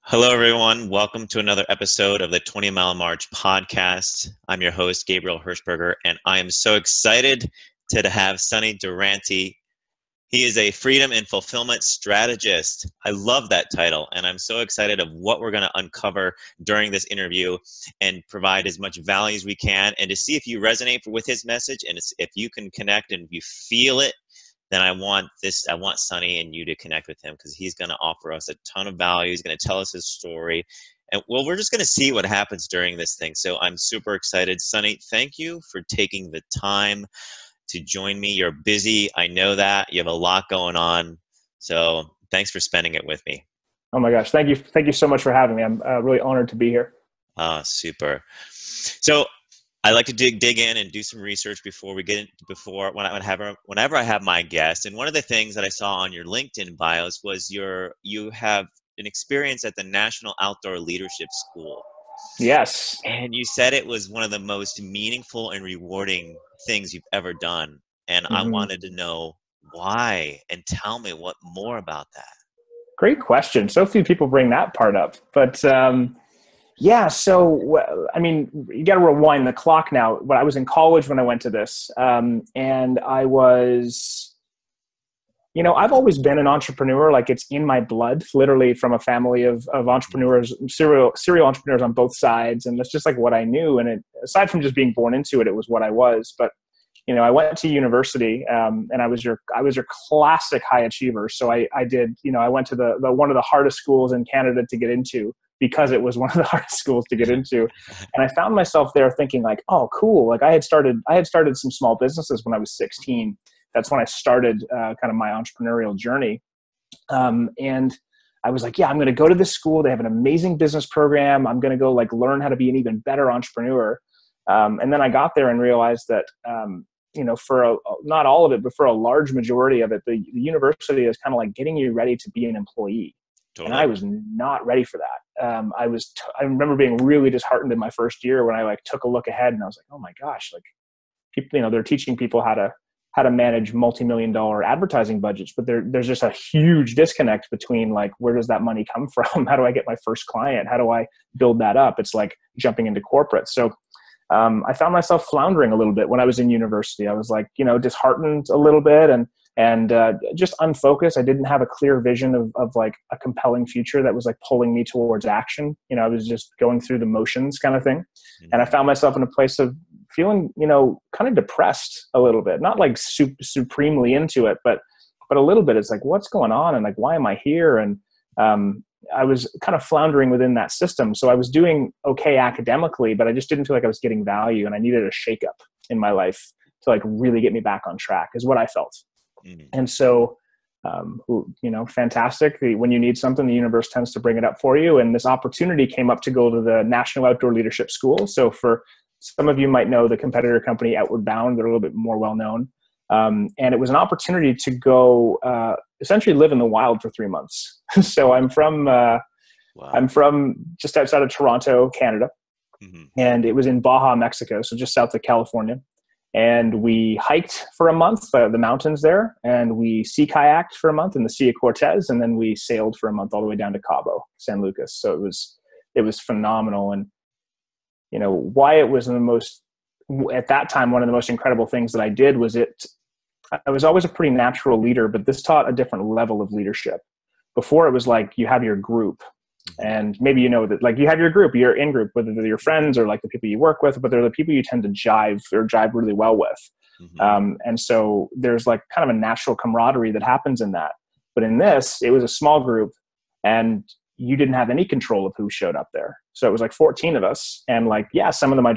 Hello, everyone. Welcome to another episode of the 20 Mile March podcast. I'm your host, Gabriel Hirschberger, and I am so excited to have Sunny Durante. He is a freedom and fulfillment strategist. I love that title, and I'm so excited of what we're going to uncover during this interview and provide as much value as we can, and to see if you resonate with his message and if you can connect and if you feel it. Then I want Sunny and you to connect with him because he's going to offer us a ton of value. He's going to tell us his story. And well, we're just going to see what happens during this thing. So I'm super excited. Sunny, thank you for taking the time to join me. You're busy. I know that. You have a lot going on. So thanks for spending it with me. Oh my gosh. Thank you. Thank you so much for having me. I'm really honored to be here. Super. So I like to dig in and do some research before we get into whenever I have my guests. And one of the things that I saw on your LinkedIn bios was you have an experience at the National Outdoor Leadership School. Yes. And you said it was one of the most meaningful and rewarding things you've ever done. And I wanted to know why and tell me what more about that. Great question. So few people bring that part up, but yeah. So, I mean, you got to rewind the clock now. When I was in college when I went to this, and I was, I've always been an entrepreneur. Like it's in my blood, literally from a family of entrepreneurs, serial entrepreneurs on both sides. And that's just like what I knew. And aside from just being born into it, it was what I was. But, I went to university, and I was your classic high achiever. So I did, I went to the one of the hardest schools in Canada to get into, because it was one of the hardest schools to get into. And I found myself there thinking like, oh, cool. Like I had started some small businesses when I was 16. That's when I started kind of my entrepreneurial journey. And I was like, yeah, I'm going to go to this school. They have an amazing business program. I'm going to go like learn how to be an even better entrepreneur. And then I got there and realized that, for not all of it, but for a large majority of it, the university is kind of like getting you ready to be an employee. Totally. And I was not ready for that. I remember being really disheartened in my first year when I like took a look ahead and I was like, oh my gosh, like people, they're teaching people how to manage multi-million-dollar advertising budgets, but there's just a huge disconnect between like, where does that money come from? How do I get my first client? How do I build that up? It's like jumping into corporate. So I found myself floundering a little bit when I was in university. I was like, disheartened a little bit and just unfocused. I didn't have a clear vision of like a compelling future that was like pulling me towards action. I was just going through the motions kind of thing. Mm-hmm. And I found myself in a place of feeling, kind of depressed a little bit, not like supremely into it, but a little bit. It's like, what's going on? And like, why am I here? And I was kind of floundering within that system. So I was doing okay academically, but I just didn't feel like I was getting value, and I needed a shakeup in my life to like really get me back on track is what I felt. Mm-hmm. And so, fantastic. When you need something, the universe tends to bring it up for you. And this opportunity came up to go to the National Outdoor Leadership School. So for some of you might know the competitor company Outward Bound, they're a little bit more well-known. And it was an opportunity to go essentially live in the wild for 3 months. So I'm from just outside of Toronto, Canada. Mm-hmm. And it was in Baja, Mexico. So just south of California. And we hiked for a month, the mountains there, and we sea kayaked for a month in the Sea of Cortez. And then we sailed for a month all the way down to Cabo, San Lucas. So it was phenomenal. And, why it was at that time, one of the most incredible things that I did was I was always a pretty natural leader, but this taught a different level of leadership. Before it was like you have your group, and maybe that like you have your group, you're in group, whether they're your friends or like the people you work with, but they're the people you tend to jive really well with. Mm-hmm. And so there's like kind of a natural camaraderie that happens in that. But in this, it was a small group and you didn't have any control of who showed up there. So it was like 14 of us. And like, yeah, some of them I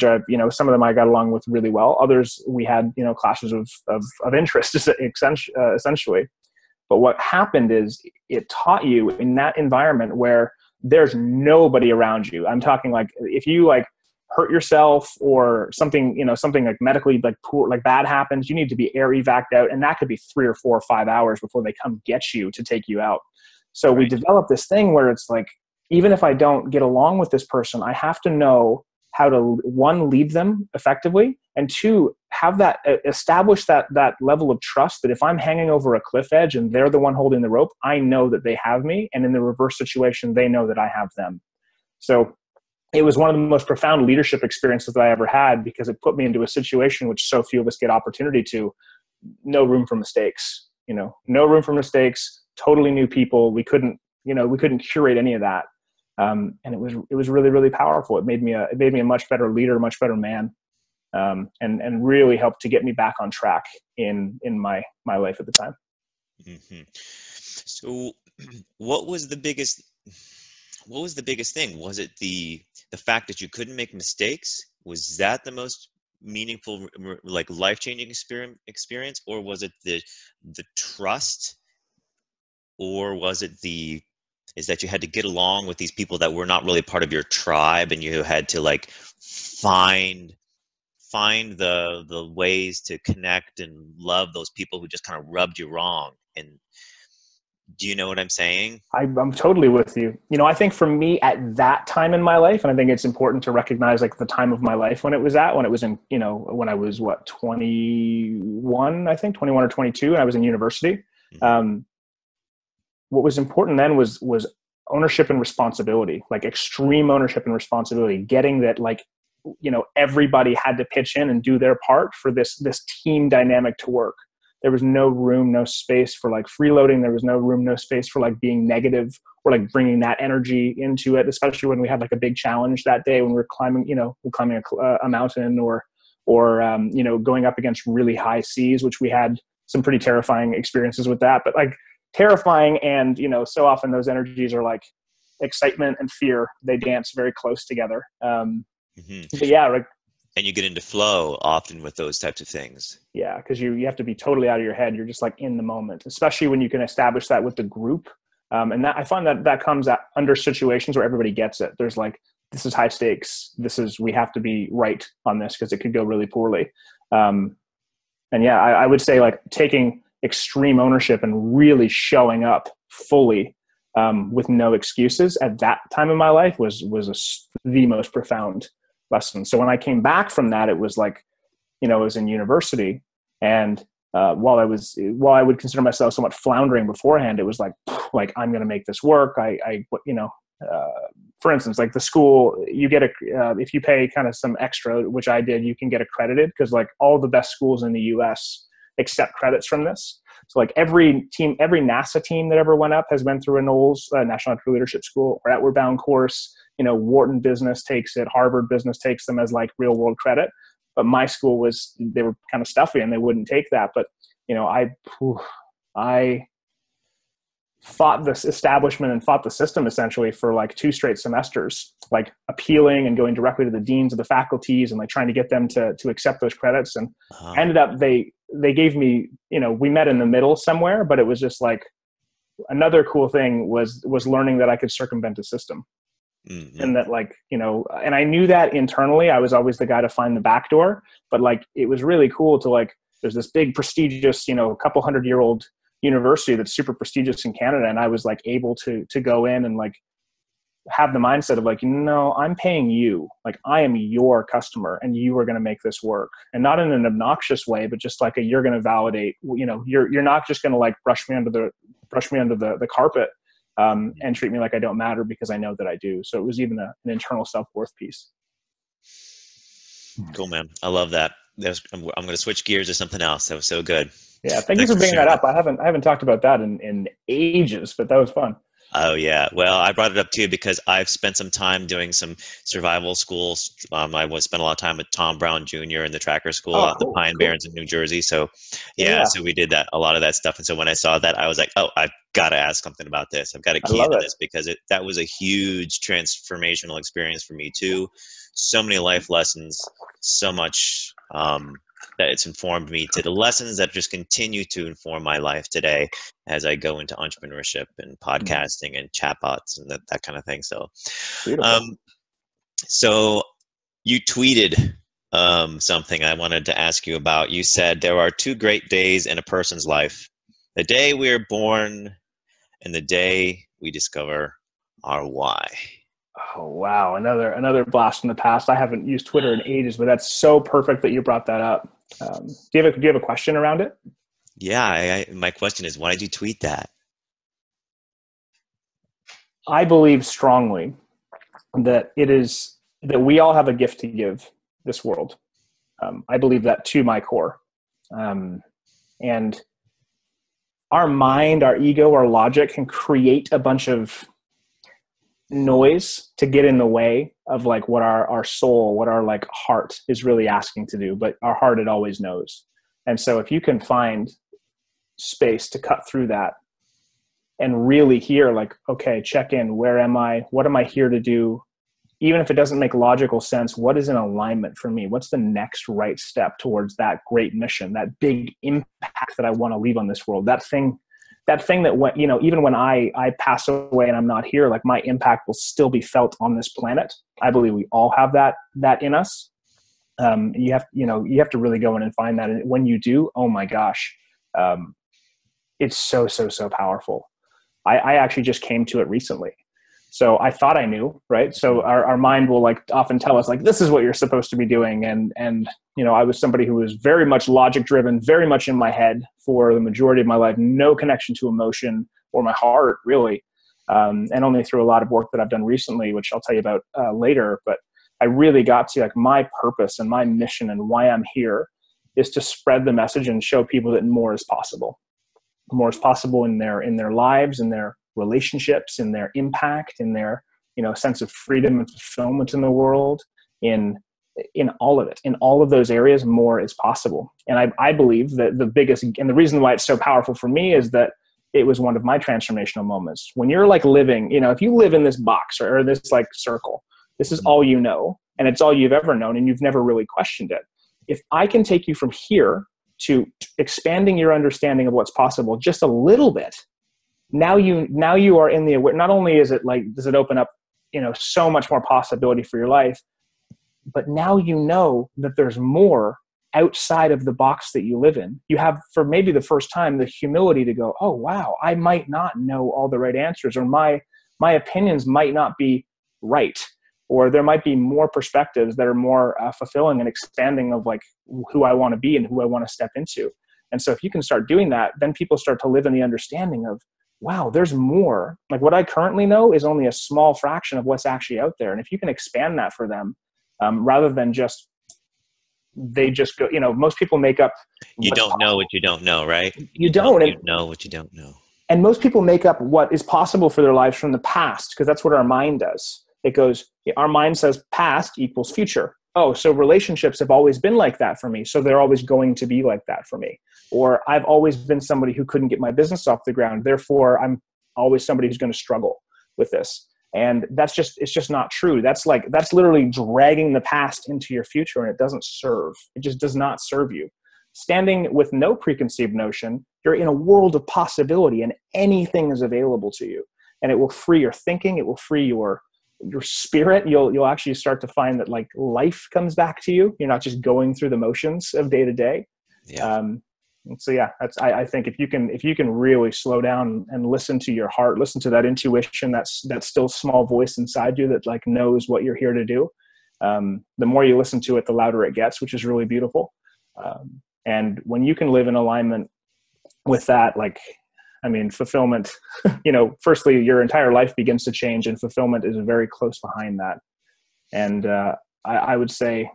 got along with really well. Others we had, clashes of interest essentially. But what happened is it taught you in that environment where there's nobody around you. I'm talking like if you like hurt yourself or something like medically like poor, like bad happens, you need to be air evac'd out. And that could be 3 or 4 or 5 hours before they come get you to take you out. So we developed this thing where it's like, even if I don't get along with this person, I have to know how to, one, lead them effectively, and two, have that establish that level of trust that if I'm hanging over a cliff edge and they're the one holding the rope, I know that they have me, and in the reverse situation, they know that I have them. So it was one of the most profound leadership experiences that I ever had, because it put me into a situation which so few of us get opportunity to. No room for mistakes, no room for mistakes, totally new people. We couldn't curate any of that. And it was really, really powerful. It made me a much better leader, much better man. And really helped to get me back on track in my life at the time. Mm-hmm. So what was the biggest thing? Was it the fact that you couldn't make mistakes? Was that the most meaningful, like, life-changing experience, or was it the trust, or was it is that you had to get along with these people that were not really part of your tribe, and you had to like find the ways to connect and love those people who just kind of rubbed you wrong? And do you know what I'm saying? I'm totally with you. I think for me at that time in my life, and I think it's important to recognize like the time of my life when it was in, when I was 21, I think 21 or 22, and I was in university. Mm-hmm. What was important then was ownership and responsibility, like extreme ownership and responsibility, getting that, like, everybody had to pitch in and do their part for this team dynamic to work. There was no room, no space for like freeloading. There was no room, no space for like being negative or like bringing that energy into it, especially when we had like a big challenge that day when we're climbing a mountain or going up against really high seas, which we had some pretty terrifying experiences with that. But like terrifying, and so often those energies are like excitement and fear. They dance very close together. Mm-hmm. But yeah, like, and you get into flow often with those types of things. Yeah, because you have to be totally out of your head. You're just like in the moment, especially when you can establish that with the group. And that I find that comes under situations where everybody gets it. There's like, this is high stakes. We have to be right on this because it could go really poorly. And yeah, I would say like taking extreme ownership and really showing up fully with no excuses at that time in my life was the most profound lesson. So when I came back from that, it was like, I was in university, and while I would consider myself somewhat floundering beforehand, it was like I'm going to make this work. For instance, like the school, you get if you pay kind of some extra, which I did, you can get accredited, because like all the best schools in the US accept credits from this. So like every NASA team that ever went up has been through a Knowles National Leadership School or Outward Bound course. Wharton Business takes it, Harvard Business takes them as like real world credit. But my school they were kind of stuffy and they wouldn't take that. But, I fought this establishment and fought the system essentially for like 2 straight semesters, like appealing and going directly to the deans of the faculties and like trying to get them to accept those credits. And ended up, they gave me, we met in the middle somewhere, but it was just like another cool thing was learning that I could circumvent the system. Mm-hmm. And that like, and I knew that internally I was always the guy to find the back door, but like, it was really cool to like, there's this big prestigious, a couple 100-year-old university that's super prestigious in Canada. And I was like able to go in and like have the mindset of like, I'm paying you, like I am your customer and you are going to make this work. And not in an obnoxious way, but just like you're going to validate, you're not just going to like brush me under the carpet. And treat me like I don't matter because I know that I do. So it was even an internal self-worth piece. Cool, man. I love that. I'm going to switch gears to something else. That was so good. Yeah. Thank you for bringing that up. I haven't talked about that in ages, but that was fun. Oh yeah. Well, I brought it up too because I've spent some time doing some survival schools. I spent a lot of time with Tom Brown Jr. in the tracker school out in the Pine Barrens in New Jersey. So yeah, so we did a lot of that stuff. And so when I saw that, I was like, oh, I've got to ask something about this. I've got to key into this because that was a huge transformational experience for me too. So many life lessons, so much that it's informed me to the lessons that just continue to inform my life today as I go into entrepreneurship and podcasting and chatbots and that kind of thing. So, so you tweeted something I wanted to ask you about. You said there are 2 great days in a person's life: the day we are born and the day we discover our why. Oh, wow. Another blast from the past. I haven't used Twitter in ages, but that's so perfect that you brought that up. Do you have a question around it? Yeah, my question is, why did you tweet that? I believe strongly that we all have a gift to give this world. I believe that to my core. And our mind, our ego, our logic can create a bunch of noise to get in the way of like what our soul, what our like heart is really asking to do. But our heart, it always knows. And so if you can find space to cut through that and really hear like, okay, check in, where am I? What am I here to do? Even if it doesn't make logical sense, what is in alignment for me? What's the next right step towards that great mission, that big impact that I want to leave on this world? That thing that when, even when I pass away and I'm not here, like my impact will still be felt on this planet. I believe we all have that in us. You have to really go in and find that. And when you do, oh my gosh, it's so powerful. I actually just came to it recently. So I thought I knew, right? So our mind will like often tell us like, this is what you're supposed to be doing. And I was somebody who was very much logic driven, very much in my head for the majority of my life, no connection to emotion or my heart really. And only through a lot of work that I've done recently, which I'll tell you about later, but I really got to like my purpose and my mission and why I'm here is to spread the message and show people that more is possible. More is possible in their lives, in their relationships, in their impact, in their sense of freedom and fulfillment in the world, in all of it, in all of those areas, more is possible. And I believe that the biggest, and the reason why it's so powerful for me is that it was one of my transformational moments. When you're like living, if you live in this box or this like circle, this is all you know, and it's all you've ever known, and you've never really questioned it. If I can take you from here to expanding your understanding of what's possible just a little bit, now you are in the aware. Not only is it like, does it open up, so much more possibility for your life, but now you know that there's more outside of the box that you live in. You have, for maybe the first time, the humility to go, oh wow, I might not know all the right answers, or my opinions might not be right, or there might be more perspectives that are more fulfilling and expanding of like who I want to be and who I want to step into. And so if you can start doing that, then people start to live in the understanding of, wow, there's more. Like what I currently know is only a small fraction of what's actually out there. And if you can expand that for them, rather than they just go, most people make up. You don't know what you don't know, right? You don't. You know what you don't know. And most people make up what is possible for their lives from the past, because that's what our mind does. It goes, our mind says past equals future. Oh, so relationships have always been like that for me, so they're always going to be like that for me. Or I've always been somebody who couldn't get my business off the ground, therefore I'm always somebody who's going to struggle with this. And it's just not true. That's literally dragging the past into your future, and it doesn't serve. It just does not serve you. Standing with no preconceived notion, you're in a world of possibility, and anything is available to you. And it will free your thinking. It will free your spirit. You'll actually start to find that like life comes back to you. You're not just going through the motions of day to day. Yeah. And so yeah, I think if you can really slow down and listen to your heart, listen to that intuition, that still small voice inside you that like knows what you're here to do. The more you listen to it, the louder it gets, which is really beautiful. And when you can live in alignment with that, like, I mean, fulfillment, firstly, your entire life begins to change, and fulfillment is very close behind that. And I would say,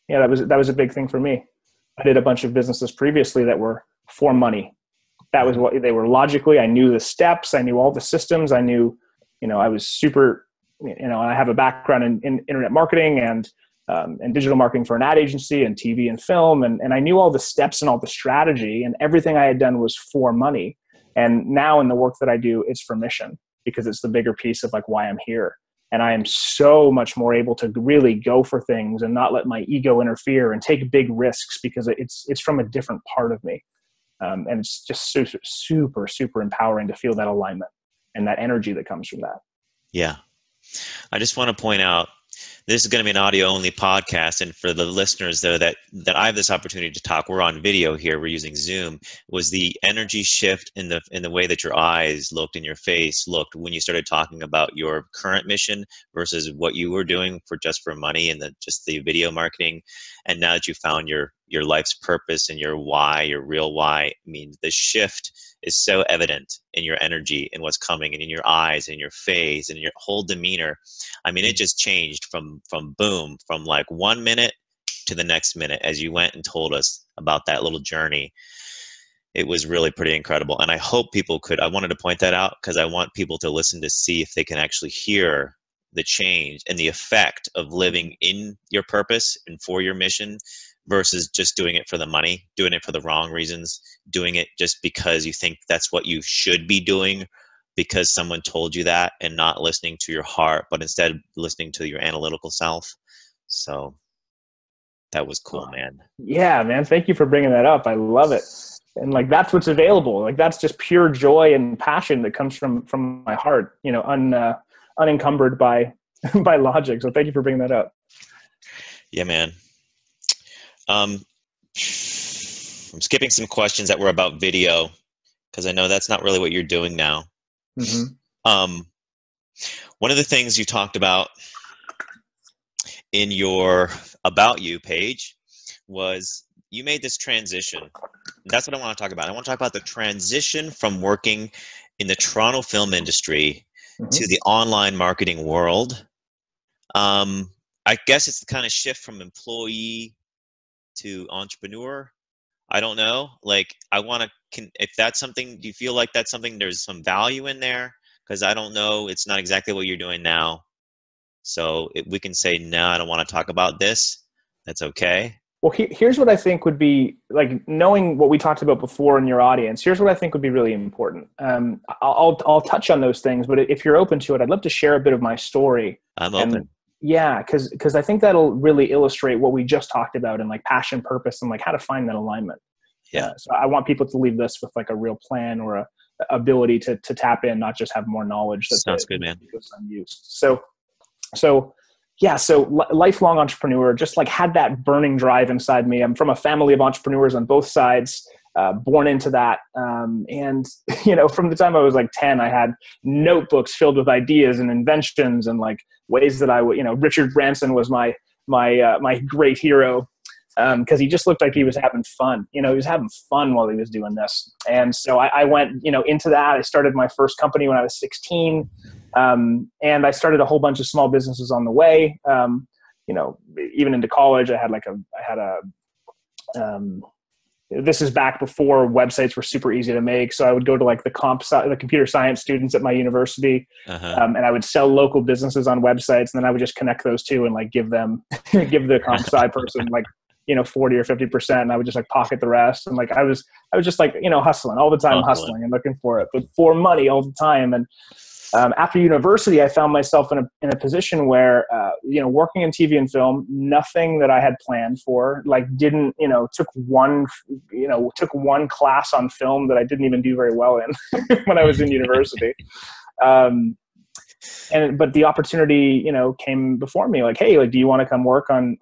yeah, that was a big thing for me. I did a bunch of businesses previously that were for money. That was what they were logically. I knew the steps. I knew all the systems. I knew, I was super, I have a background in internet marketing and digital marketing for an ad agency and TV and film. And I knew all the steps and all the strategy, and everything I had done was for money. And now in the work that I do, it's for mission, because it's the bigger piece of like why I'm here. And I am so much more able to really go for things and not let my ego interfere and take big risks, because it's from a different part of me. And it's just super, super empowering to feel that alignment and that energy that comes from that. Yeah. I just want to point out, This is going to be an audio only podcast. And for the listeners though, that I have this opportunity to talk, we're on video here, we're using Zoom, was the energy shift in the way that your eyes looked and your face looked when you started talking about your current mission versus what you were doing for just for money and just the video marketing. And now that you found your life's purpose and your why, your real why, I mean, the shift is so evident in your energy and what's coming and in your eyes and your face and your whole demeanor. I mean, it just changed from boom, from like 1 minute to the next minute as you went and told us about that little journey. It was really pretty incredible. And I hope people I wanted to point that out because I want people to listen to see if they can actually hear the change and the effect of living in your purpose and for your mission versus just doing it for the money, doing it for the wrong reasons, doing it just because you think that's what you should be doing because someone told you that, and not listening to your heart, but instead listening to your analytical self. So that was cool, man. Yeah, man. Thank you for bringing that up. I love it. And like, that's what's available. Like, that's just pure joy and passion that comes from my heart, you know, unencumbered by logic. So thank you for bringing that up. Yeah, man. I'm skipping some questions that were about video because I know that's not really what you're doing now. Mm-hmm. One of the things you talked about in your About You page was you made this transition. That's what I want to talk about. I want to talk about the transition from working in the Toronto film industry to the online marketing world. I guess it's the kind of shift from employee to entrepreneur. I don't know. Like, I want to, if that's something, do you feel like that's something there's some value in there? Because I don't know, it's not exactly what you're doing now. So if we can say, no, I don't want to talk about this. That's okay. Well, here's what I think would be, like, knowing what we talked about before in your audience, here's what I think would be really important. I'll touch on those things, but if you're open to it, I'd love to share a bit of my story. I'm open. Yeah, because I think that'll really illustrate what we just talked about and like passion, purpose, and like how to find that alignment. Yeah. So I want people to leave this with like a real plan or a ability to tap in, not just have more knowledge. Sounds good, man. Goes unused. So lifelong entrepreneur, just like had that burning drive inside me. I'm from a family of entrepreneurs on both sides. Born into that. And, you know, from the time I was like 10, I had notebooks filled with ideas and inventions and like ways that I would, you know, Richard Branson was my great hero. Cause he just looked like he was having fun, you know, he was having fun while he was doing this. And so I went, you know, into that. I started my first company when I was 16. And I started a whole bunch of small businesses on the way. You know, even into college, this is back before websites were super easy to make. So I would go to like the computer science students at my university, and I would sell local businesses on websites. And then I would just connect those two and like give the comp sci person like, you know, 40 or 50%. And I would just like pocket the rest. And like, I was just like, you know, hustling all the time, hustling and looking for it, but for money all the time. And after university, I found myself in a position where, you know, working in TV and film, nothing that I had planned for, like didn't, you know, took one class on film that I didn't even do very well in when I was in university. But the opportunity, you know, came before me like, hey, like, do you want to come work on,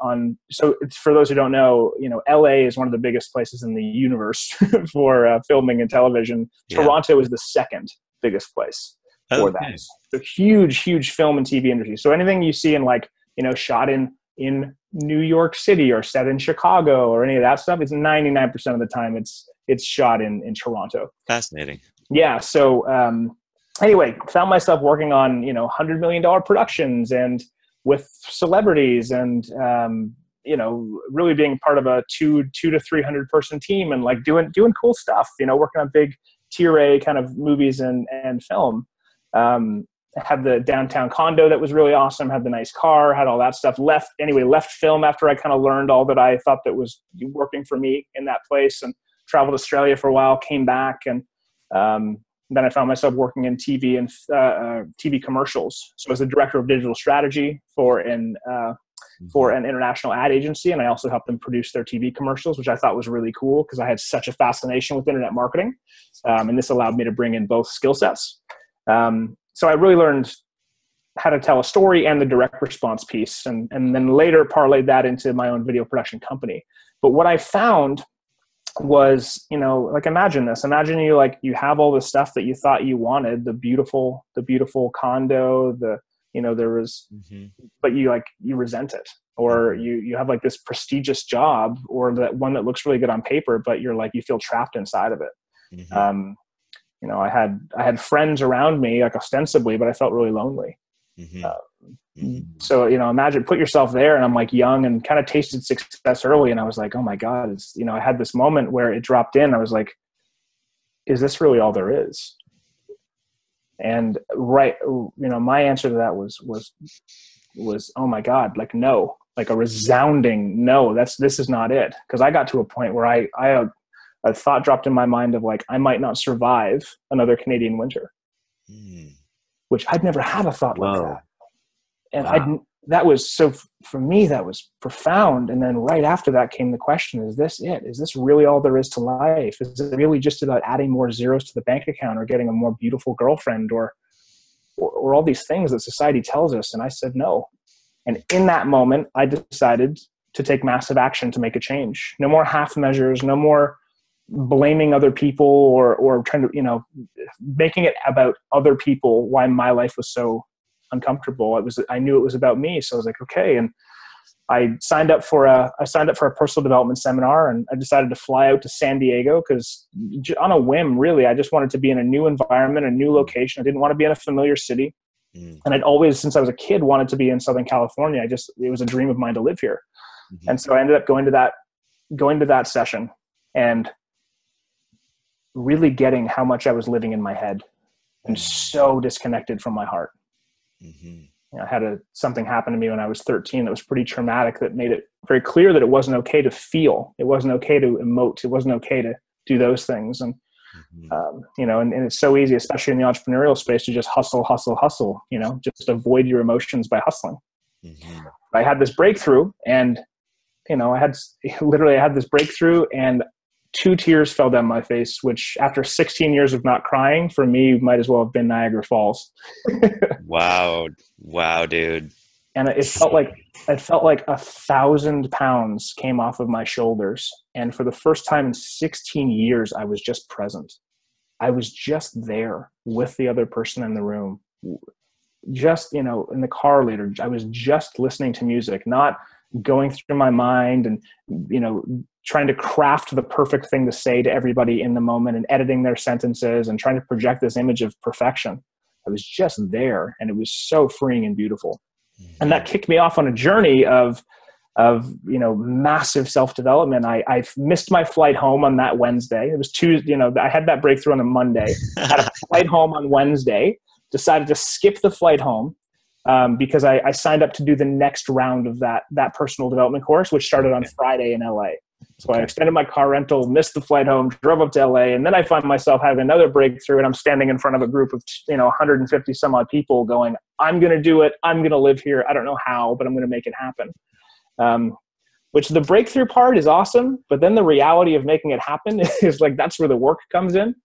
so it's, for those who don't know, you know, LA is one of the biggest places in the universe for filming and television. Yeah. Toronto is the second biggest place for that. The huge film and TV industry. So anything you see in like, you know, shot in New York City or set in Chicago or any of that stuff, it's 99% of the time it's shot in Toronto. Fascinating. Yeah. So anyway, found myself working on, you know, $100 million productions and with celebrities and, you know, really being part of a 200 to 300 person team and like doing cool stuff, you know, working on big tier A kind of movies and film. Had the downtown condo that was really awesome, had the nice car, had all that stuff. Left film after I kind of learned all that I thought that was working for me in that place, and traveled to Australia for a while, came back, and then I found myself working in TV and TV commercials. So I was the director of digital strategy for an international ad agency, and I also helped them produce their TV commercials, which I thought was really cool because I had such a fascination with internet marketing, and this allowed me to bring in both skill sets. So I really learned how to tell a story and the direct response piece. And then later parlayed that into my own video production company. But what I found was, like, imagine this, imagine you have all the stuff that you thought you wanted, the beautiful condo, there was, but you resent it, or you have like this prestigious job, or that one that looks really good on paper, but you feel trapped inside of it. I had friends around me, like, ostensibly, but I felt really lonely. So, imagine, put yourself there, and I'm like young and kind of tasted success early. And I was like, oh my God, I had this moment where it dropped in. I was like, is this really all there is? And my answer to that was, oh my God, like, no, like a resounding no, this is not it. Cause I got to a point where a thought dropped in my mind of like, I might not survive another Canadian winter, which I'd never had a thought like that. And that was, so for me, that was profound. And then right after that came the question, is this it? Is this really all there is to life? Is it really just about adding more zeros to the bank account, or getting a more beautiful girlfriend, or all these things that society tells us? And I said no. And in that moment, I decided to take massive action to make a change. No more half measures, no more blaming other people, or trying to, making it about other people, why my life was so uncomfortable. I knew it was about me. So I was like, okay. And I signed up for a personal development seminar, and I decided to fly out to San Diego because, on a whim, really, I just wanted to be in a new environment, a new location. I didn't want to be in a familiar city. And I'd always, since I was a kid, wanted to be in Southern California. It was a dream of mine to live here. And so I ended up going to that session and really getting how much I was living in my head and so disconnected from my heart. I had something happen to me when I was 13 that was pretty traumatic, that made it very clear that it wasn't okay to feel. It wasn't okay to emote. It wasn't okay to do those things. And, and it's so easy, especially in the entrepreneurial space, to just hustle, just avoid your emotions by hustling. I had this breakthrough, and, I had this breakthrough, and 2 tears fell down my face, which, after 16 years of not crying, for me, might as well have been Niagara Falls. Wow, dude. And it felt like 1,000 pounds came off of my shoulders. And for the first time in 16 years, I was just present. I was just there with the other person in the room. Just, in the car later, I was just listening to music, not going through my mind and, trying to craft the perfect thing to say to everybody in the moment and editing their sentences and trying to project this image of perfection. I was just there, and it was so freeing and beautiful. And that kicked me off on a journey of massive self-development. I missed my flight home on that Wednesday. It was Tuesday, I had that breakthrough on a Monday, had a flight home on Wednesday, decided to skip the flight home because I signed up to do the next round of that personal development course, which started on Friday in LA. So I extended my car rental, missed the flight home, drove up to LA, and then I find myself having another breakthrough, and I'm standing in front of a group of 150 some odd people going, I'm going to do it. I'm going to live here. I don't know how, but I'm going to make it happen. Which, the breakthrough part is awesome, but then the reality of making it happen is like, that's where the work comes in.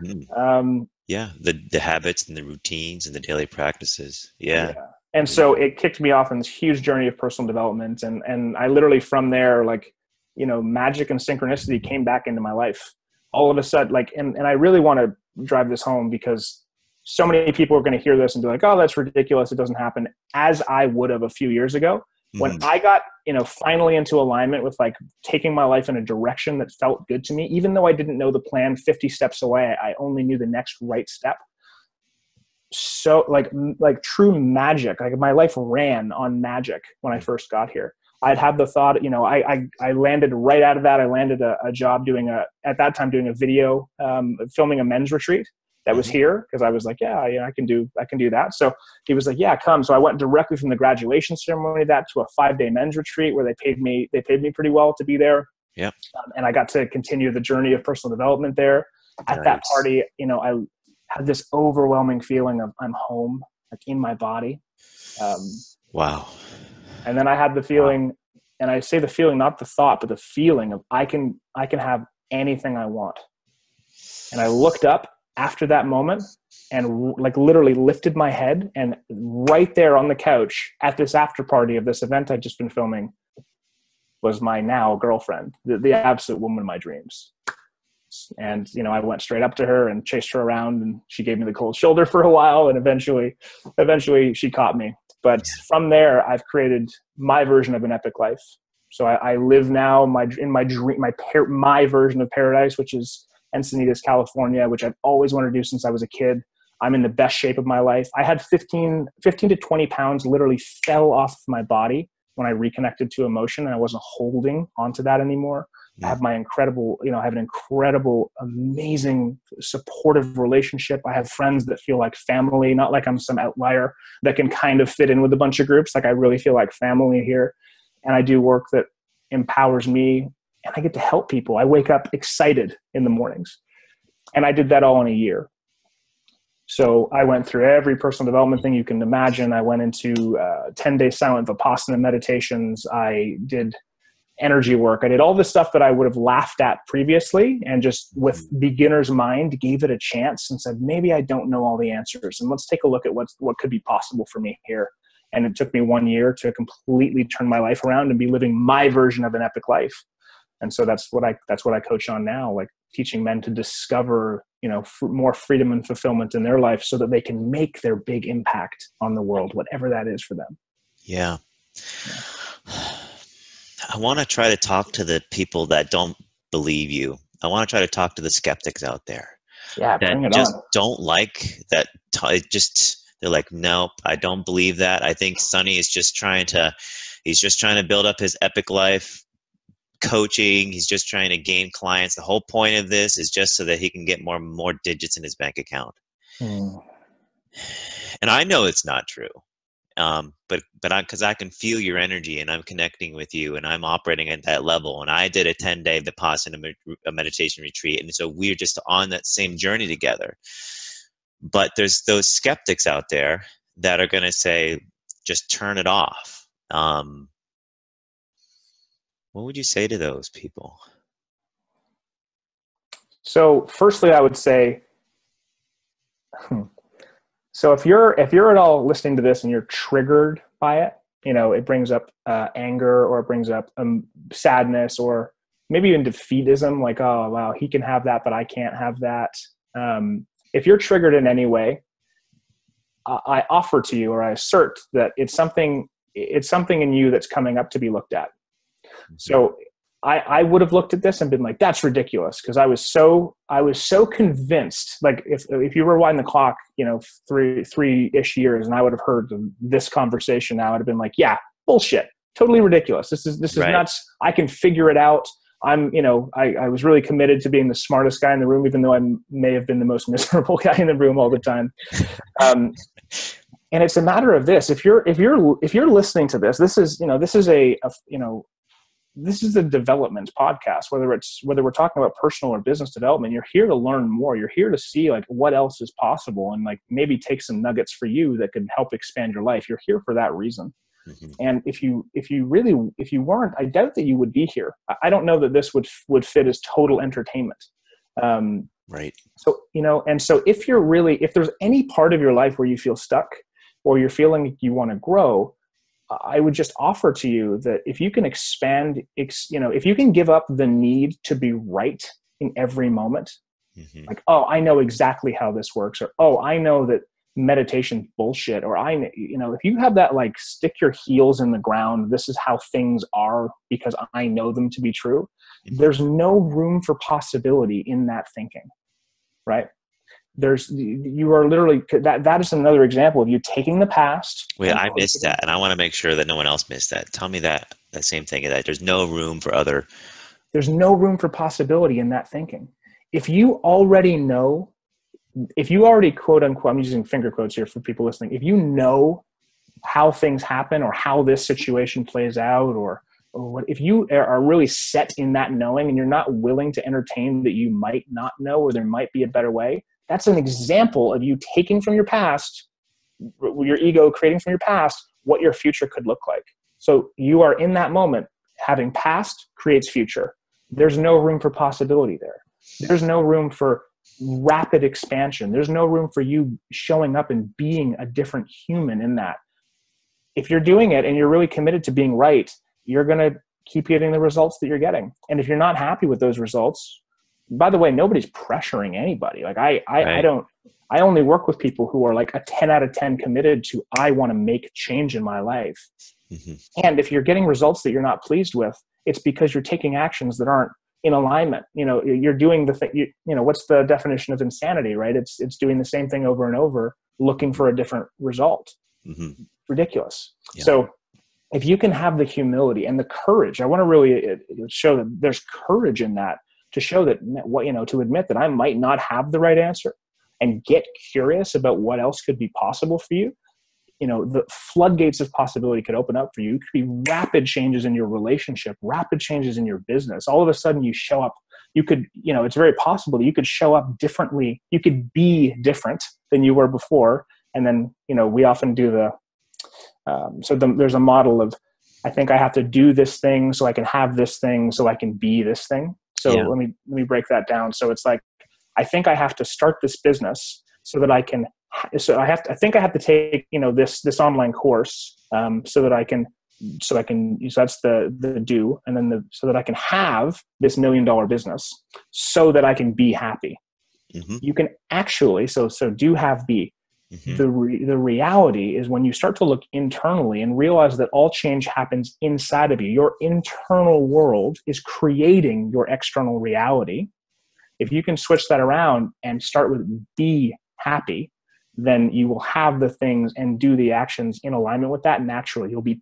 The habits and the routines and the daily practices. Yeah. And so it kicked me off on this huge journey of personal development. And I literally, from there, like, magic and synchronicity came back into my life all of a sudden. Like, and I really want to drive this home, because so many people are going to hear this and be like, oh, that's ridiculous. It doesn't happen, as I would have a few years ago. When I got, finally into alignment with, like, taking my life in a direction that felt good to me, even though I didn't know the plan 50 steps away, I only knew the next right step. So like true magic, like my life ran on magic when I first got here. I'd had the thought, I landed right out of that. I landed a job at that time doing a video, filming a men's retreat that was here, because I was like, I can do that. So he was like, yeah, come. So I went directly from the graduation ceremony to a 5-day men's retreat, where they paid me pretty well to be there. Yeah. And I got to continue the journey of personal development there. At that party, I had this overwhelming feeling of I'm home, like, in my body. Wow. And then I had the feeling, and I say the feeling, not the thought, but the feeling of I can have anything I want. And I looked up, after that moment and like literally lifted my head, and right there on the couch at this after party of this event I'd just been filming was my now girlfriend, the absolute woman of my dreams. And, you know, I went straight up to her and chased her around, and she gave me the cold shoulder for a while. And eventually she caught me. But from there, I've created my version of an epic life. So I live now in my dream, my version of paradise, which is Encinitas, California, which I've always wanted to do since I was a kid. I'm in the best shape of my life. I had 15 to 20 pounds literally fell off my body when I reconnected to emotion, and I wasn't holding onto that anymore. I have my incredible, you know, I have an incredible, amazing, supportive relationship. I have friends that feel like family, not like I'm some outlier that can kind of fit in with a bunch of groups. Like I really feel like family here. And I do work that empowers me, and I get to help people. I wake up excited in the mornings. And I did that all in a year. So I went through every personal development thing you can imagine. I went into 10-day silent Vipassana meditations. I did energy work. I did all the stuff that I would have laughed at previously, and just with beginner's mind gave it a chance and said, maybe I don't know all the answers, and let's take a look at what could be possible for me here. And it took me 1 year to completely turn my life around and be living my version of an epic life. And so that's what I coach on now, like teaching men to discover, you know, more freedom and fulfillment in their life so that they can make their big impact on the world, whatever that is for them. Yeah. I want to try to talk to the people that don't believe you. I want to try to talk to the skeptics out there. Yeah, bring it just on. Don't like that. They're like, nope, I don't believe that. I think Sunny is just trying to build up his epic life coaching. He's just trying to gain clients. The whole point of this is just so that he can get more digits in his bank account. And I know it's not true. But because I can feel your energy, and I'm connecting with you, and I'm operating at that level. And I did a 10-day Vipassana meditation retreat, and so we're just on that same journey together. But there's those skeptics out there that are going to say, just turn it off. What would you say to those people? So firstly, I would say, so if you're at all listening to this and you're triggered by it, you know, it brings up anger, or it brings up sadness, or maybe even defeatism, like, oh, wow, he can have that, but I can't have that. If you're triggered in any way, I offer to you, or I assert that it's something in you that's coming up to be looked at. So I would have looked at this and been like, that's ridiculous. Cause I was so convinced, like if you rewind the clock, you know, three-ish years, and I would have heard this conversation now, I'd have been like, yeah, bullshit, totally ridiculous. This is right. Nuts. I can figure it out. I was really committed to being the smartest guy in the room, even though I may have been the most miserable guy in the room all the time. And it's a matter of this. If you're listening to this, this is a development podcast, whether we're talking about personal or business development. You're here to learn more. You're here to see like what else is possible, and like maybe take some nuggets for you that could help expand your life. You're here for that reason. Mm-hmm. And if you weren't, I doubt that you would be here. I don't know that this would fit as total entertainment. Right. So, you know, and so if there's any part of your life where you feel stuck, or you're feeling like you want to grow, I would just offer to you that if you can expand, if you can give up the need to be right in every moment, mm-hmm. like, oh, I know exactly how this works, or, oh, I know that meditation bullshit, or if you have that, like, stick your heels in the ground, this is how things are because I know them to be true. Mm-hmm. There's no room for possibility in that thinking, right? You are literally, that is another example of you taking the past. Wait, I missed that, and I want to make sure that no one else missed that. Tell me that same thing, that there's no room for there's no room for possibility in that thinking. If you already quote unquote, I'm using finger quotes here for people listening, if you know how things happen, or how this situation plays out, or what, if you are really set in that knowing, and you're not willing to entertain that you might not know, or there might be a better way, that's an example of you taking from your past, your ego creating from your past, what your future could look like. So you are in that moment, having past creates future. There's no room for possibility there. There's no room for rapid expansion. There's no room for you showing up and being a different human in that. If you're doing it and you're really committed to being right, you're going to keep getting the results that you're getting. And if you're not happy with those results, by the way, nobody's pressuring anybody. Like I only work with people who are like a 10 out of 10 committed to, I want to make change in my life. Mm-hmm. And if you're getting results that you're not pleased with, it's because you're taking actions that aren't in alignment. You're doing the thing, what's the definition of insanity, right? It's doing the same thing over and over, looking for a different result. Mm-hmm. Ridiculous. Yeah. So if you can have the humility and the courage, I want to really show that there's courage in that, to show that, to admit that I might not have the right answer and get curious about what else could be possible for you. The floodgates of possibility could open up for you. It could be rapid changes in your relationship, rapid changes in your business. All of a sudden you show up, it's very possible that you could show up differently. You could be different than you were before. And then, we often do there's a model of, I think I have to do this thing so I can have this thing so I can be this thing. So let me break that down. So it's like, I think I have to start this business so that I can, I think I have to take, this online course, so that I can, so that's the do. And then so that I can have this $1 million business so that I can be happy. Mm-hmm. You can actually, so do, have, be. Mm-hmm. The reality is when you start to look internally and realize that all change happens inside of you, your internal world is creating your external reality. If you can switch that around and start with be happy, then you will have the things and do the actions in alignment with that. Naturally, you'll be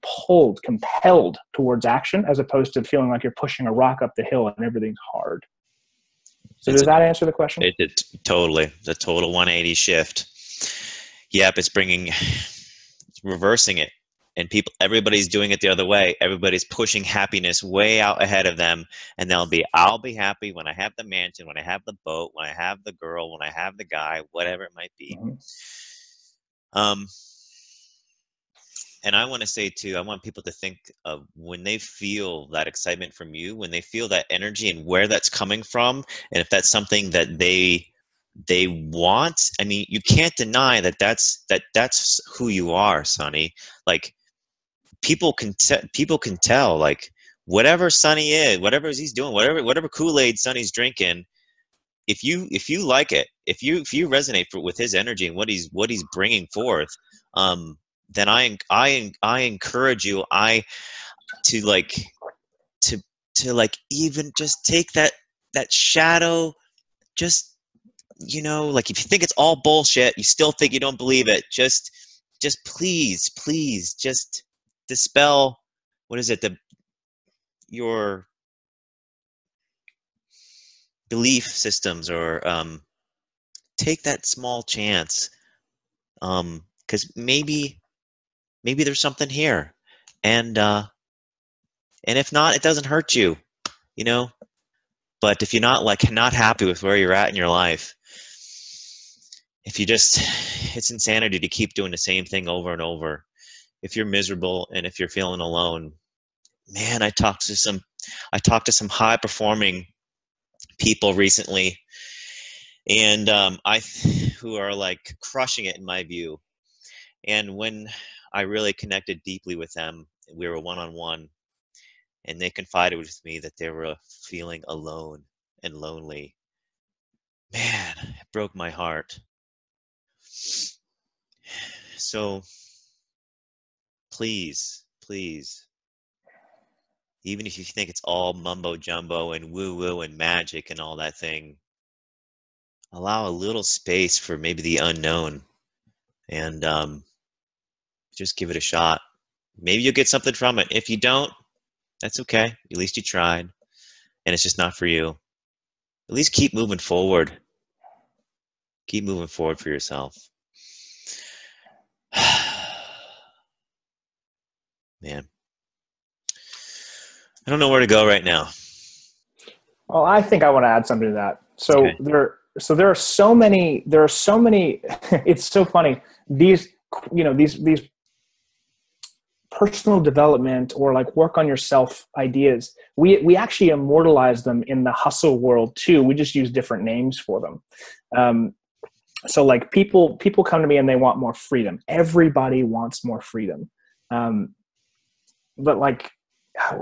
compelled towards action, as opposed to feeling like you're pushing a rock up the hill and everything's hard. So does that answer the question? It totally. The total 180 shift. Yep, it's reversing it. And everybody's doing it the other way. Everybody's pushing happiness way out ahead of them. And I'll be happy when I have the mansion, when I have the boat, when I have the girl, when I have the guy, whatever it might be. Mm-hmm. And I want to say too, I want people to think of when they feel that excitement from you, when they feel that energy and where that's coming from. And if that's something that they want, I mean, you can't deny that's who you are, Sunny. Like, people can tell, like, whatever Sunny is, whatever he's doing, whatever Kool-Aid Sunny's drinking, if you like it, if you resonate with his energy and what he's bringing forth, then I encourage you to even just take that shadow, just, like, if you think it's all bullshit, you still think you don't believe it, just please just dispel, your belief systems, or take that small chance, because maybe there's something here, and if not, it doesn't hurt you, but if you're not happy with where you're at in your life, it's insanity to keep doing the same thing over and over. If you're miserable and if you're feeling alone, man, I talked to some high performing people recently, and who are like crushing it in my view. And when I really connected deeply with them, we were one-on-one, and they confided with me that they were feeling alone and lonely. Man, it broke my heart. So please, even if you think it's all mumbo jumbo and woo woo and magic and all that thing, allow a little space for maybe the unknown, and just give it a shot. Maybe you'll get something from it. If you don't, that's okay. At least you tried, and it's just not for you. At least keep moving forward. Keep moving forward for yourself. Man, I don't know where to go right now. Well, I think I want to add something to that. So okay. There are so many, it's so funny. These personal development or like work on yourself ideas, we actually immortalize them in the hustle world too. We just use different names for them. So like people come to me and they want more freedom. Everybody wants more freedom. But like,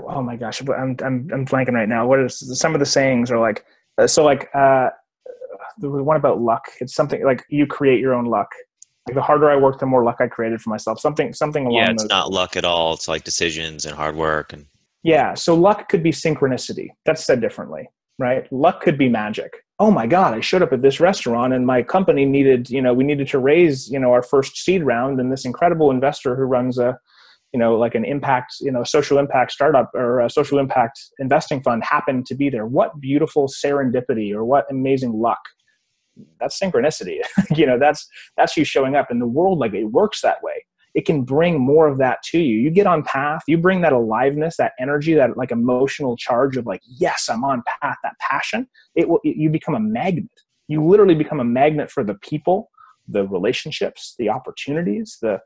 oh my gosh, I'm blanking right now. What is some of the sayings are like, the one about luck. It's something like you create your own luck. Like the harder I work, the more luck I created for myself. Something along Yeah, those it's not lines. luck at all. It's like decisions and hard work. And Yeah. So luck could be synchronicity. That's said differently, right? Luck could be magic. Oh my God, I showed up at this restaurant and my company needed, we needed to raise, our first seed round. And this incredible investor who runs like an impact, social impact startup or a social impact investing fund happened to be there. What beautiful serendipity, or what amazing luck. That's synchronicity. That's you showing up in the world. Like, it works that way. It can bring more of that to you. You get on path, you bring that aliveness, that energy, that like emotional charge of like, yes, I'm on path, that passion. You become a magnet. You literally become a magnet for the people, the relationships, the opportunities, the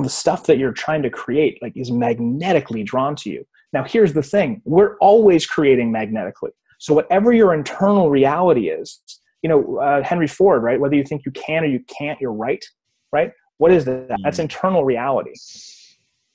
stuff that you're trying to create, like, is magnetically drawn to you. Now, here's the thing. We're always creating magnetically. So whatever your internal reality is, Henry Ford, right? Whether you think you can or you can't, you're right? What is that? That's internal reality.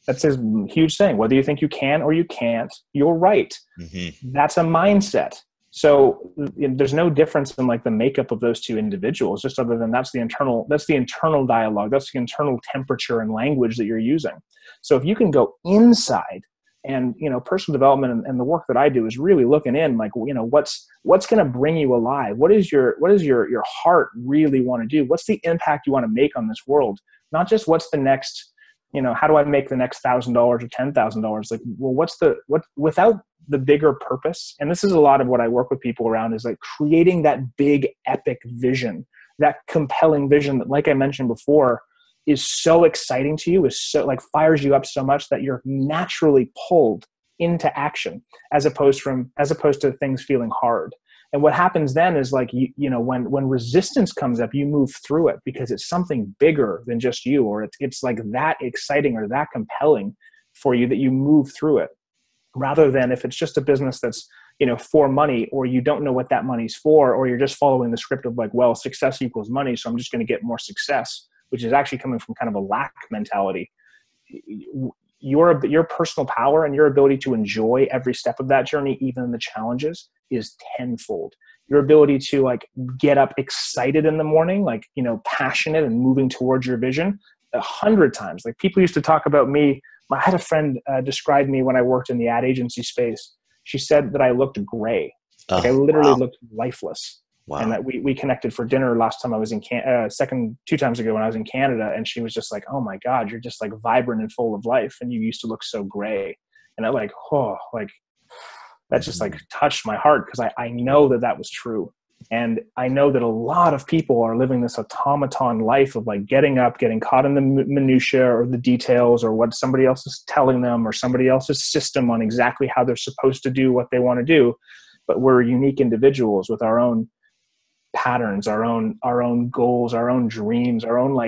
That's his huge thing. Whether you think you can or you can't, you're right. Mm-hmm. That's a mindset. So there's no difference in like the makeup of those two individuals, just other than that's the internal dialogue. That's the internal temperature and language that you're using. So if you can go inside, and personal development and the work that I do is really looking in, like, what's going to bring you alive? What is your heart really want to do? What's the impact you want to make on this world? Not just what's the next, how do I make the next $1,000 or $10,000? Like, well, without the bigger purpose. And this is a lot of what I work with people around, is like creating that big epic vision, that compelling vision that, like I mentioned before, is so exciting to you, is so like fires you up so much that you're naturally pulled into action, as opposed to things feeling hard. And what happens then is like, when resistance comes up, you move through it because it's something bigger than just you, or it's like that exciting or that compelling for you that you move through it. Rather than if it's just a business that's, for money, or you don't know what that money's for, or you're just following the script of like, well, success equals money, so I'm just going to get more success, which is actually coming from kind of a lack mentality. Your personal power and your ability to enjoy every step of that journey, even the challenges, is tenfold. Your ability to like get up excited in the morning, like, passionate and moving towards your vision, 100 times. Like, people used to talk about me. I had a friend describe me when I worked in the ad agency space. She said that I looked gray. Like, I literally looked lifeless. Wow. And that we connected for dinner last time I was in 2 times ago when I was in Canada. And she was just like, oh my God, you're just like vibrant and full of life. And you used to look so gray. And I that just like touched my heart, because I know that was true. And I know that a lot of people are living this automaton life of like getting up, getting caught in the minutia or the details, or what somebody else is telling them, or somebody else's system on exactly how they're supposed to do what they want to do. But we're unique individuals with our own patterns, our own goals, our own dreams, our own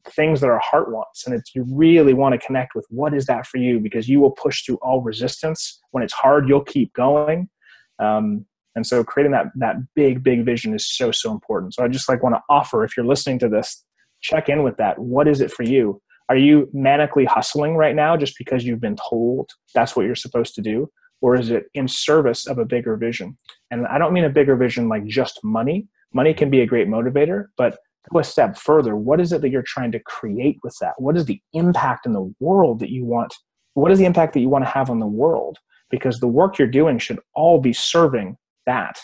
things that our heart wants. And you really want to connect with what is that for you, because you will push through all resistance. When it's hard, you'll keep going. And so creating that big vision is so, so important. So I just want to offer, if you're listening to this, check in with that. What is it for you? Are you manically hustling right now just because you've been told that's what you're supposed to do? Or is it in service of a bigger vision? And I don't mean a bigger vision like just money. Money can be a great motivator, but go a step further. What is it that you're trying to create with that? What is the impact in the world that you want? What is the impact that you want to have on the world? Because the work you're doing should all be serving that,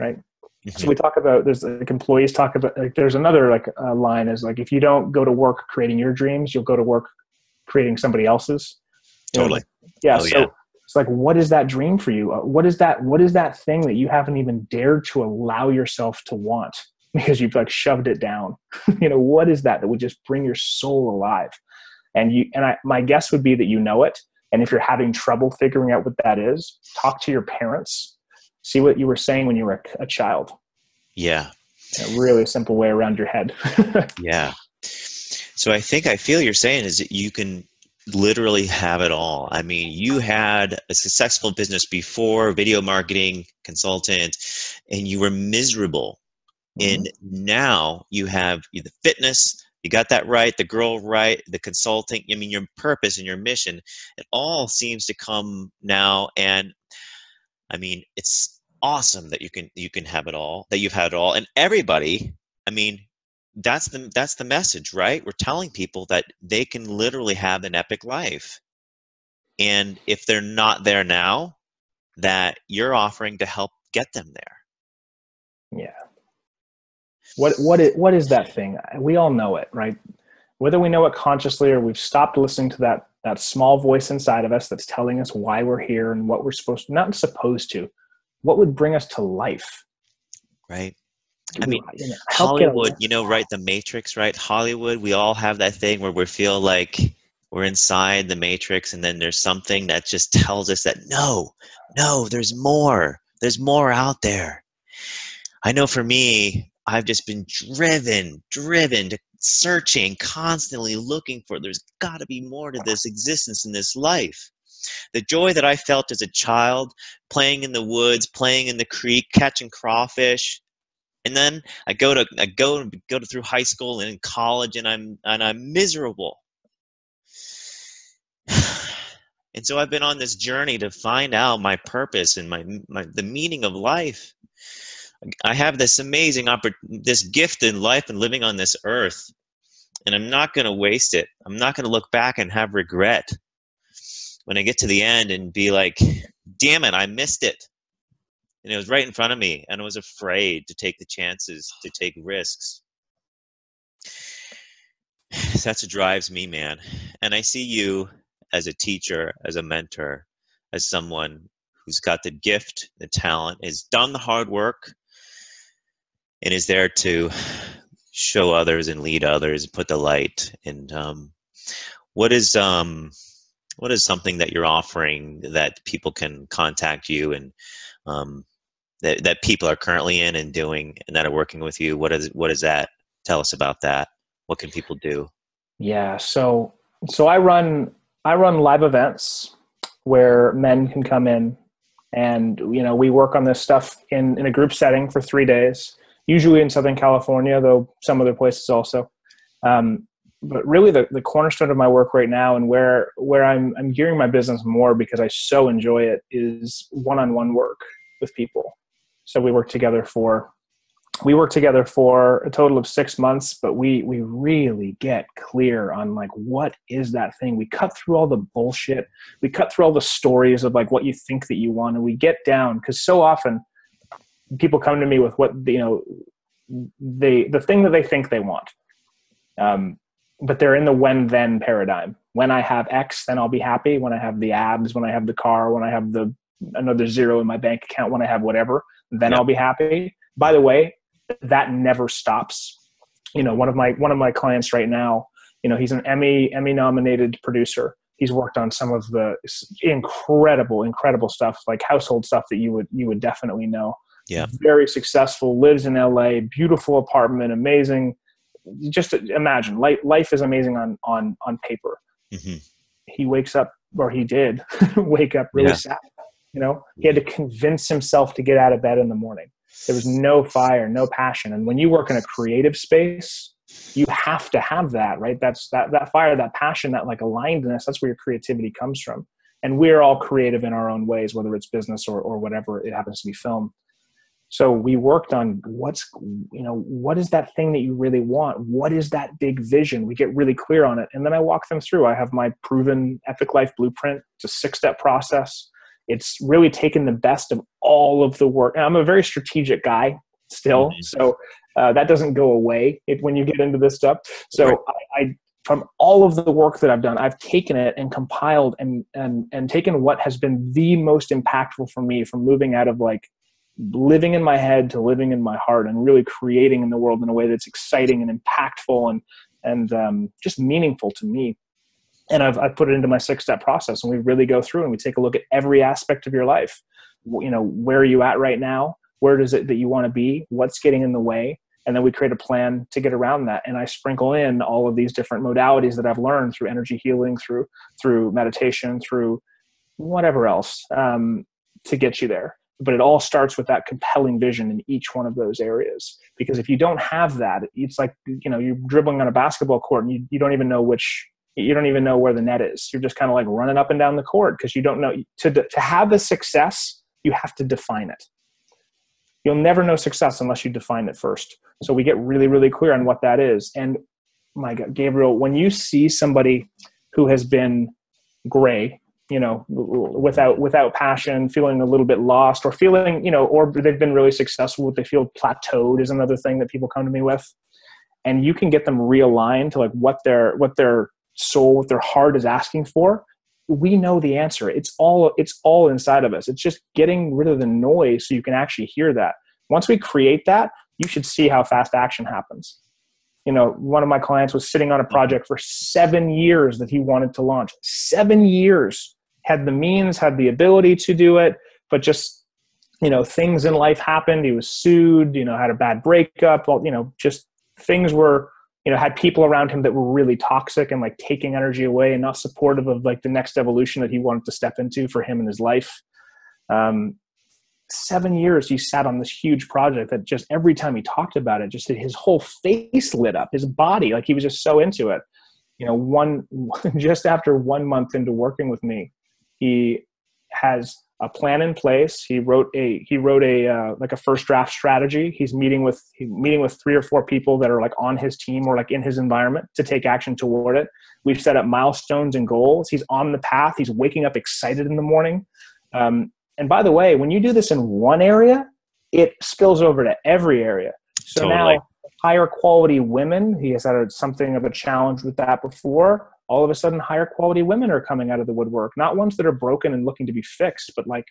right? Mm-hmm. So we talk about, there's like employees talk about, like, there's another line is like, if you don't go to work creating your dreams, you'll go to work creating somebody else's. Totally. Yeah. So it's like, what is that dream for you? What is that thing that you haven't even dared to allow yourself to want because you've like shoved it down? What is that would just bring your soul alive? My guess would be that you know it. And if you're having trouble figuring out what that is, talk to your parents. See what you were saying when you were a child. Yeah. A really simple way around your head. Yeah. So I feel you're saying is that you can literally have it all. I mean, you had a successful business before, video marketing consultant, and you were miserable. Mm-hmm. And now you have the fitness, you got that right, the girl right, the consulting, I mean, your purpose and your mission, it all seems to come now. And I mean, it's awesome that you can have it all, that you've had it all. And everybody, I mean, that's the message, right? We're telling people that they can literally have an epic life. And if they're not there now, that you're offering to help get them there. Yeah. What is that thing? We all know it, right? Whether we know it consciously or we've stopped listening to that small voice inside of us that's telling us why we're here and what we're not supposed to, what would bring us to life. Right. I mean, help get Hollywood, right? The Matrix, right? Hollywood, we all have that thing where we feel like we're inside the Matrix, and then there's something that just tells us that no, there's more. There's more out there. I know for me, I've just been driven to searching, constantly looking for, there's got to be more to this existence in this life. The joy that I felt as a child, playing in the woods, playing in the creek, catching crawfish. And then I go through high school and in college, and I'm miserable. And so I've been on this journey to find out my purpose and the meaning of life. I have this amazing this gift in life and living on this earth, and I'm not going to waste it. I'm not going to look back and have regret when I get to the end and be like, damn it, I missed it. And it was right in front of me, and I was afraid to take the chances, to take risks. So that's what drives me, man. And I see you as a teacher, as a mentor, as someone who's got the gift, the talent, has done the hard work, and is there to show others and lead others, put the light. And what is something that you're offering that people can contact you, and that people are currently in and doing and that are working with you? What is that? Tell us about that. What can people do? Yeah. So I run live events where men can come in, and, we work on this stuff in a group setting for 3 days, usually in Southern California, though some other places also. But really the cornerstone of my work right now, and where I'm gearing my business more because I so enjoy it, is one-on-one work with people. So we work together for a total of 6 months, but we really get clear on like, what is that thing? We cut through all the bullshit. We cut through all the stories of like what you think that you want, and we get down, because so often people come to me with what, the thing that they think they want. But they're in the when-then paradigm. When I have X, then I'll be happy. When I have the abs, when I have the car, when I have another zero in my bank account, when I have whatever, then I'll be happy. By the way, that never stops. One of my clients right now, he's an Emmy nominated producer. He's worked on some of the incredible stuff, like household stuff that you would definitely know. Yeah. Very successful, lives in LA, beautiful apartment, amazing. Just imagine, life is amazing on paper. Mm-hmm. He wakes up, or he did wake up really sad. He had to convince himself to get out of bed in the morning. There was no fire, no passion. And when you work in a creative space, you have to have that, right? That's that fire, that passion, that like alignedness. That's where your creativity comes from. And we're all creative in our own ways, whether it's business or whatever it happens to be, film. So we worked on what is that thing that you really want? What is that big vision? We get really clear on it. And then I walk them through. I have my proven Epic Life Blueprint. It's a 6-step process. It's really taken the best of all of the work. And I'm a very strategic guy still. Mm-hmm. So that doesn't go away when you get into this stuff. So I from all of the work that I've done, I've taken it and compiled and taken what has been the most impactful for me, from moving out of like living in my head to living in my heart, and really creating in the world in a way that's exciting and impactful and just meaningful to me. And I've put it into my 6-step process, and we really go through and we take a look at every aspect of your life. Where are you at right now? Where does it that you want to be? What's getting in the way? And then we create a plan to get around that. And I sprinkle in all of these different modalities that I've learned through energy healing, through meditation, through whatever else, to get you there. But it all starts with that compelling vision in each one of those areas. Because if you don't have that, it's like, you're dribbling on a basketball court and you don't even know where the net is. You're just kind of like running up and down the court because you don't know. To have the success, you have to define it. You'll never know success unless you define it first. So we get really, really clear on what that is. And my God, Gabriel, when you see somebody who has been gray, without passion, feeling a little bit lost, or feeling, or they've been really successful, but they feel plateaued is another thing that people come to me with. And you can get them realigned to like what their soul, what their heart is asking for. We know the answer. It's all inside of us. It's just getting rid of the noise so you can actually hear that. Once we create that, you should see how fast action happens. One of my clients was sitting on a project for 7 years that he wanted to launch. 7 years. Had the means, had the ability to do it, but just, things in life happened. He was sued, had a bad breakup. Well, just things were, had people around him that were really toxic and like taking energy away and not supportive of like the next evolution that he wanted to step into for him in his life. 7 years he sat on this huge project that just every time he talked about it, just his whole face lit up, his body, like he was just so into it. Just after 1 month into working with me, he has a plan in place. He wrote a like a first draft strategy. He's meeting with 3 or 4 people that are like on his team or like in his environment to take action toward it. We've set up milestones and goals. He's on the path. He's waking up excited in the morning. And by the way, when you do this in one area, it spills over to every area. So Totally. Now higher quality women, he has had something of a challenge with that before. All of a sudden, higher quality women are coming out of the woodwork, not ones that are broken and looking to be fixed, but like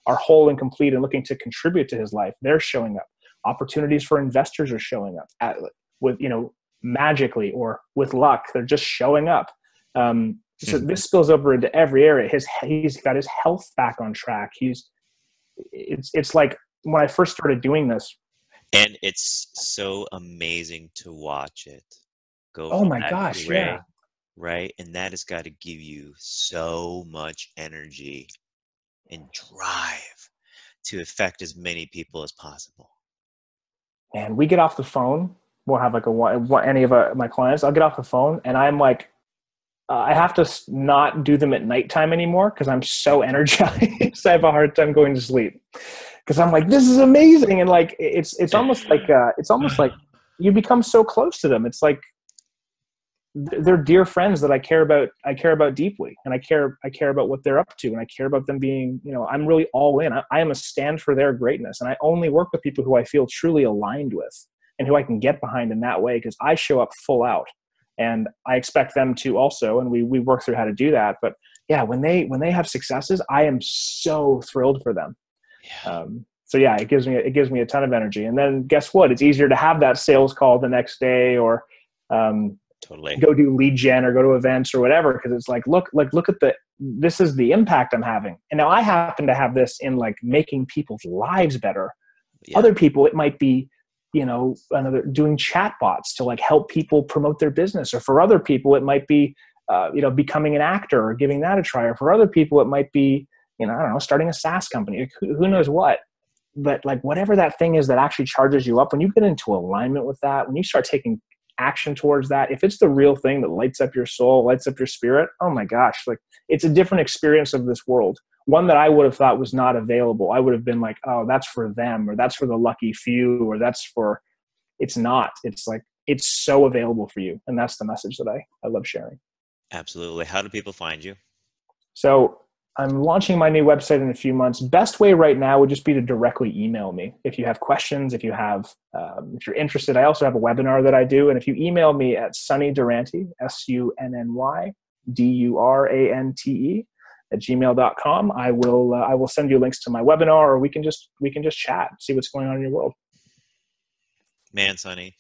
are whole and complete and looking to contribute to his life. They're showing up. Opportunities for investors are showing up with magically or with luck. They're just showing up. So this spills over into every area. He's got his health back on track. It's like when I first started doing this. And it's so amazing to watch it go. Oh my gosh, gray, yeah. Right? And that has got to give you so much energy and drive to affect as many people as possible. And we get off the phone. We'll have like any of my clients. I'll get off the phone and I'm like, I have to not do them at nighttime anymore because I'm so energized. I have a hard time going to sleep because I'm like, this is amazing. And like, it's almost like you become so close to them. It's like, they're dear friends that I care about deeply. And I care about what they're up to. And I care about them being, I'm really all in. I am a stand for their greatness. And I only work with people who I feel truly aligned with and who I can get behind in that way because I show up full out. And I expect them to also, and we work through how to do that. But yeah, when they have successes, I am so thrilled for them. Yeah. So yeah, it gives me a ton of energy. And then guess what? It's easier to have that sales call the next day or Totally go do lead gen or go to events or whatever. Because it's like, look at this is the impact I'm having. And now I happen to have this in like making people's lives better. Yeah. Other people, it might be, doing chatbots to like help people promote their business. Or for other people, it might be, becoming an actor or giving that a try. Or for other people, it might be, I don't know, starting a SaaS company. Who knows what? But like whatever that thing is that actually charges you up, when you get into alignment with that, when you start taking action towards that, if it's the real thing that lights up your soul, lights up your spirit, oh my gosh, like it's a different experience of this world. One that I would have thought was not available. I would have been like, oh, that's for them, or that's for the lucky few, or it's not. It's like, it's so available for you. And that's the message that I love sharing. Absolutely. How do people find you? So I'm launching my new website in a few months. Best way right now would just be to directly email me. If you have questions, if you're interested, I also have a webinar that I do. And if you email me at Sunny Durante, SUNNY DURANTE @gmail.com, I will send you links to my webinar, or we can just chat, see what's going on in your world. Man, Sunny,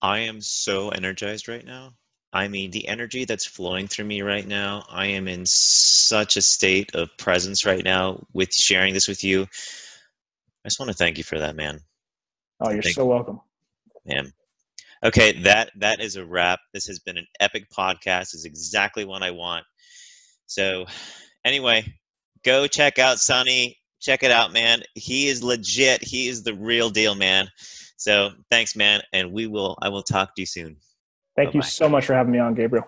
I am so energized right now. I mean, the energy that's flowing through me right now, I am in such a state of presence right now with sharing this with you. I just want to thank you for that, man. Oh, you're so welcome. Man. Okay, that is a wrap. This has been an epic podcast. It's exactly what I want. So anyway, go check out Sunny. Check it out, man. He is legit. He is the real deal, man. So thanks, man. And I will talk to you soon. Thank you Bye-bye. so much for having me on, Gabriel.